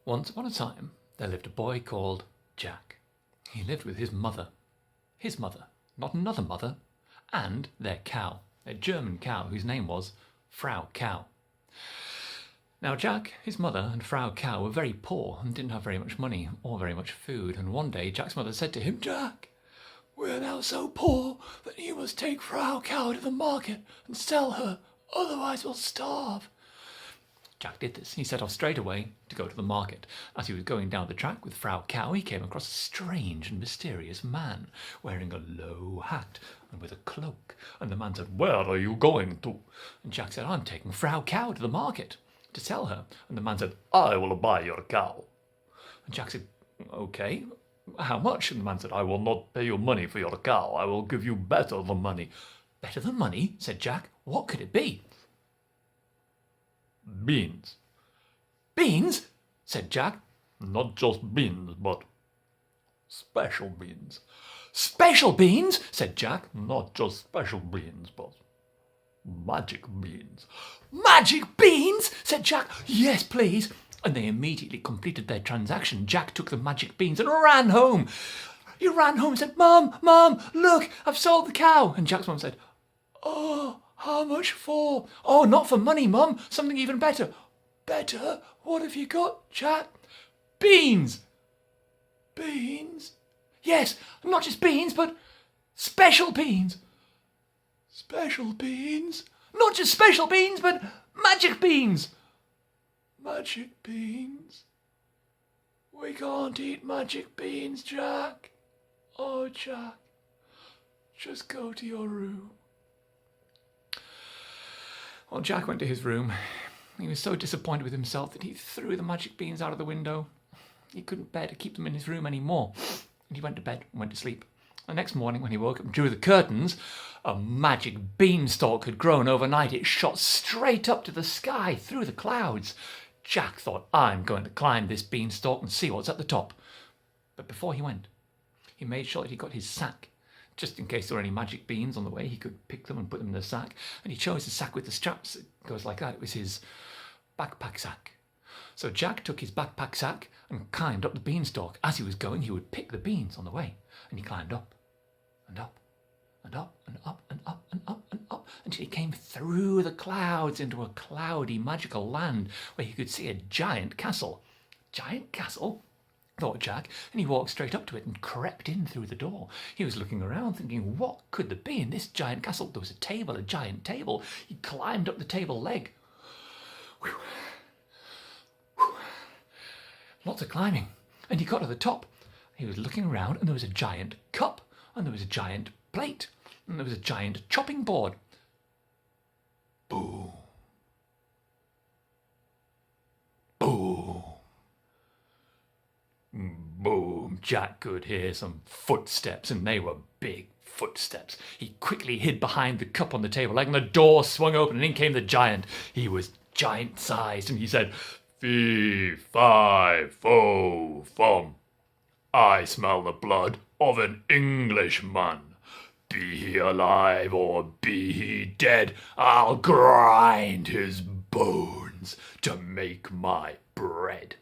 Once upon a time, there lived a boy called Jack. He lived with his mother, not another mother, and their cow, a German cow whose name was Frau Cow. Now Jack, his mother, and Frau Cow were very poor and didn't have very much money or very much food, and one day Jack's mother said to him, "Jack, we're now so poor that you must take Frau Cow to the market and sell her, otherwise we'll starve." Jack did this. He set off straight away to go to the market. As he was going down the track with Frau Cow, he came across a strange and mysterious man, wearing a low hat and with a cloak. And the man said, "Where are you going to?" And Jack said, "I'm taking Frau Cow to the market to sell her." And the man said, "I will buy your cow." And Jack said, "Okay, how much?" And the man said, "I will not pay you money for your cow. I will give you better than money." "Better than money?" said Jack. "What could it be?" "Beans." "Beans?" said Jack. "Not just beans, but special beans." "Special beans?" said Jack. "Not just special beans, but magic beans." "Magic beans?" said Jack. "Yes, please." And they immediately completed their transaction. Jack took the magic beans and ran home. He ran home and said, Mum, look, I've sold the cow." And Jack's mum said, "Oh, how much for?" "Oh, not for money, Mum, something even better." "Better? What have you got, Jack?" "Beans." "Beans?" "Yes, not just beans, but special beans." "Special beans?" "Not just special beans, but magic beans." "Magic beans? We can't eat magic beans, Jack." "Oh, Jack, just go to your room." Well, Jack went to his room. He was so disappointed with himself that he threw the magic beans out of the window. He couldn't bear to keep them in his room any more. And he went to bed and went to sleep. The next morning, when he woke up and drew the curtains, a magic beanstalk had grown overnight. It shot straight up to the sky through the clouds. Jack thought, "I'm going to climb this beanstalk and see what's at the top." But before he went, he made sure that he got his sack. Just in case there were any magic beans on the way, he could pick them and put them in the sack. And he chose the sack with the straps. It goes like that. It was his backpack sack. So Jack took his backpack sack and climbed up the beanstalk. As he was going, he would pick the beans on the way. And he climbed up and up and up and up and up and up and up until he came through the clouds into a cloudy, magical land where he could see a giant castle. "Giant castle?" thought Jack, and he walked straight up to it and crept in through the door. He was looking around thinking, what could there be in this giant castle? There was a table, a giant table. He climbed up the table leg. Whew. Whew. Lots of climbing. And he got to the top. He was looking around, and there was a giant cup, and there was a giant plate, and there was a giant chopping board. Boom. Boom. Boom. Jack could hear some footsteps, and they were big footsteps. He quickly hid behind the cup on the table leg, and the door swung open, and in came the giant. He was giant-sized, and he said, "Fee, fi, fo, fum. I smell the blood of an Englishman. Be he alive or be he dead, I'll grind his bones to make my bread."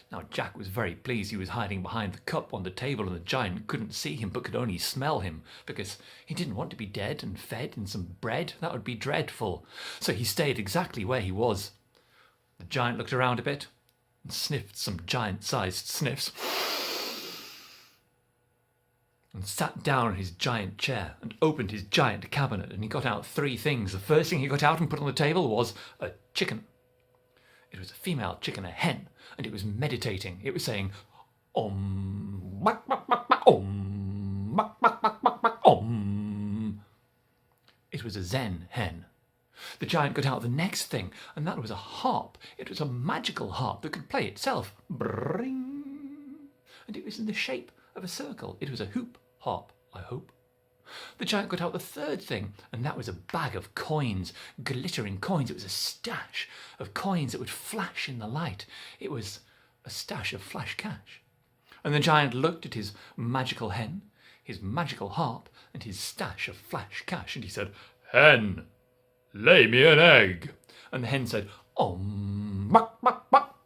Now Jack was very pleased. He was hiding behind the cup on the table, and the giant couldn't see him but could only smell him, because he didn't want to be dead and fed in some bread. That would be dreadful. So he stayed exactly where he was. The giant looked around a bit and sniffed some giant-sized sniffs and sat down in his giant chair and opened his giant cabinet, and he got out 3 things. The first thing he got out and put on the table was a chicken. It was a female chicken, a hen, and it was meditating. It was saying, "Om, wak, wak, wak, wak, om, wak, wak, wak, wak, wak, om." It was a Zen hen. The giant got out the next thing, and that was a harp. It was a magical harp that could play itself. Bring. And it was in the shape of a circle. It was a hoop harp, I hope. The giant got out the third thing, and that was a bag of coins, glittering coins. It was a stash of coins that would flash in the light. It was a stash of flash cash. And the giant looked at his magical hen, his magical harp, and his stash of flash cash, and he said, "Hen, lay me an egg." And the hen said, "Om, muck, muck, muck."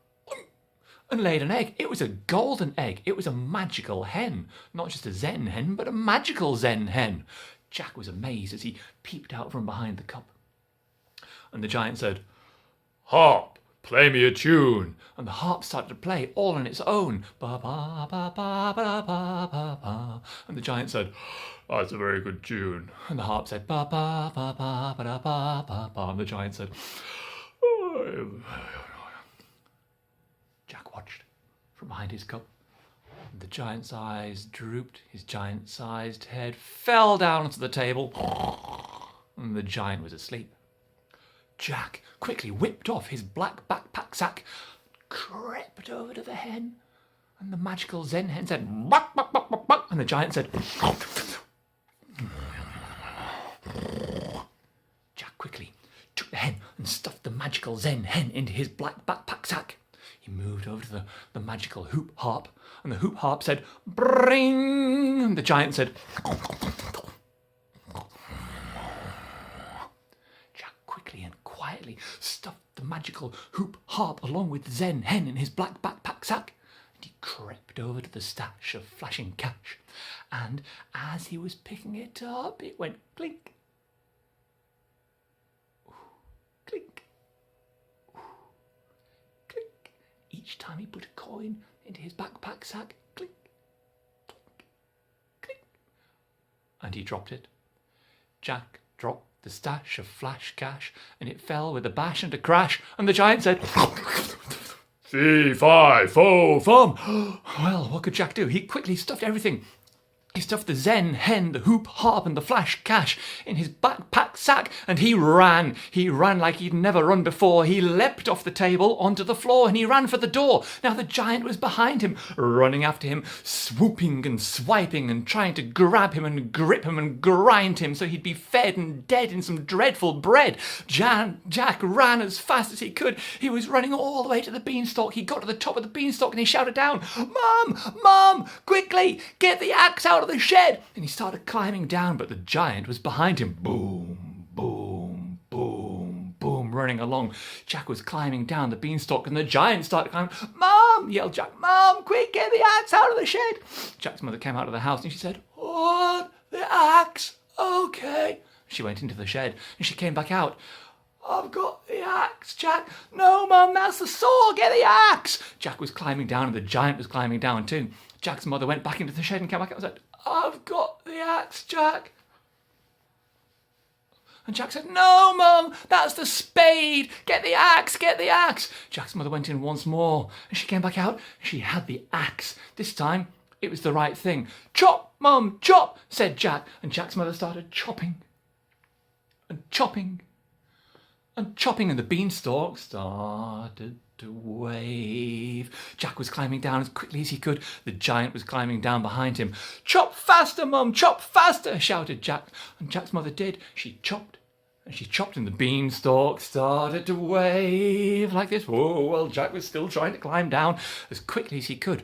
and laid an egg. It was a golden egg. It was a magical hen. Not just a zen hen, but a magical zen hen. Jack was amazed as he peeped out from behind the cup. And the giant said, Harp, play me a tune. and the harp started to play all on its own. Ba ba ba ba ba ba ba ba. And the giant said, That's a very good tune. and the harp said ba ba ba ba ba ba ba ba. And the giant said, Jack watched from behind his cup. The giant's eyes drooped. His giant-sized head fell down onto the table, and the giant was asleep. Jack quickly whipped off his black backpack sack, crept over to the hen, and the magical zen hen said, "Buck, buck, buck, buck, buck," and the giant said, Jack quickly took the hen and stuffed the magical zen hen into his black backpack sack. He moved over to the magical hoop harp, and the hoop harp said, "Bring," and the giant said, Jack quickly and quietly stuffed the magical hoop harp along with the zen hen in his black backpack sack, and he crept over to the stash of flashing cash, and as he was picking it up, it went clink, clink, clink. Each time he put a coin into his backpack sack, clink, clink, clink, and he dropped it. Jack dropped the stash of flash cash, and it fell with a bash and a crash, and the giant said, Fee, fi, fo, fum. Well, what could Jack do? He quickly stuffed everything. He stuffed the zen hen, the hoop harp, and the flash cash in his backpack sack, and he ran. He ran like he'd never run before. He leapt off the table onto the floor, and he ran for the door. Now the giant was behind him, running after him, swooping and swiping and trying to grab him and grip him and grind him so he'd be fed and dead in some dreadful bread. Jack ran as fast as he could. He was running all the way to the beanstalk. He got to the top of the beanstalk and he shouted down, "Mum, Mum, quickly, get the axe out of the shed!" And he started climbing down, but the giant was behind him. Boom, boom, boom, boom, running along. Jack was climbing down the beanstalk, and the giant started climbing. "Mum!" yelled Jack. "Mum, quick, get the axe out of the shed!" Jack's mother came out of the house, and she said, "What? The axe? Okay." She went into the shed, and she came back out. "I've got the axe, Jack." "No, Mum, that's the saw. Get the axe." Jack was climbing down, and the giant was climbing down too. Jack's mother went back into the shed and came back out and said, "I've got the axe, Jack." And Jack said, "No, Mum, that's the spade. Get the axe, get the axe." Jack's mother went in once more, and she came back out, and she had the axe. This time, it was the right thing. "Chop, Mum, chop," said Jack, and Jack's mother started chopping and chopping and chopping, and the beanstalk started to wave. Jack was climbing down as quickly as he could. The giant was climbing down behind him. "Chop faster, Mum, chop faster," shouted Jack. And Jack's mother did. She chopped and she chopped, and the beanstalk started to wave like this. Whoa, well, Jack was still trying to climb down as quickly as he could.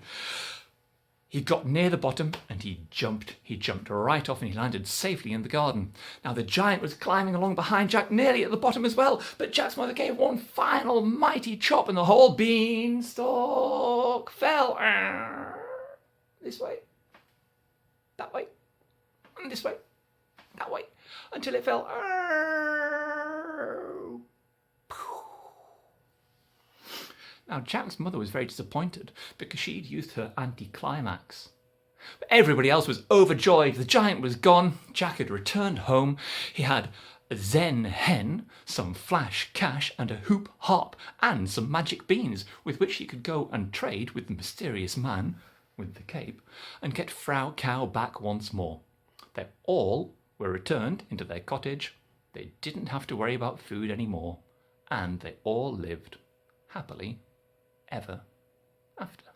He got near the bottom and he jumped. He jumped right off and he landed safely in the garden. Now the giant was climbing along behind Jack, nearly at the bottom as well, but Jack's mother gave one final mighty chop and the whole beanstalk fell. This way, that way, and this way, that way, until it fell. Now, Jack's mother was very disappointed because she'd used her anticlimax. But everybody else was overjoyed. The giant was gone. Jack had returned home. He had a zen hen, some flash cash, and a hoop harp, and some magic beans with which he could go and trade with the mysterious man with the cape and get Frau Cow back once more. They all were returned into their cottage. They didn't have to worry about food anymore, and they all lived happily ever after.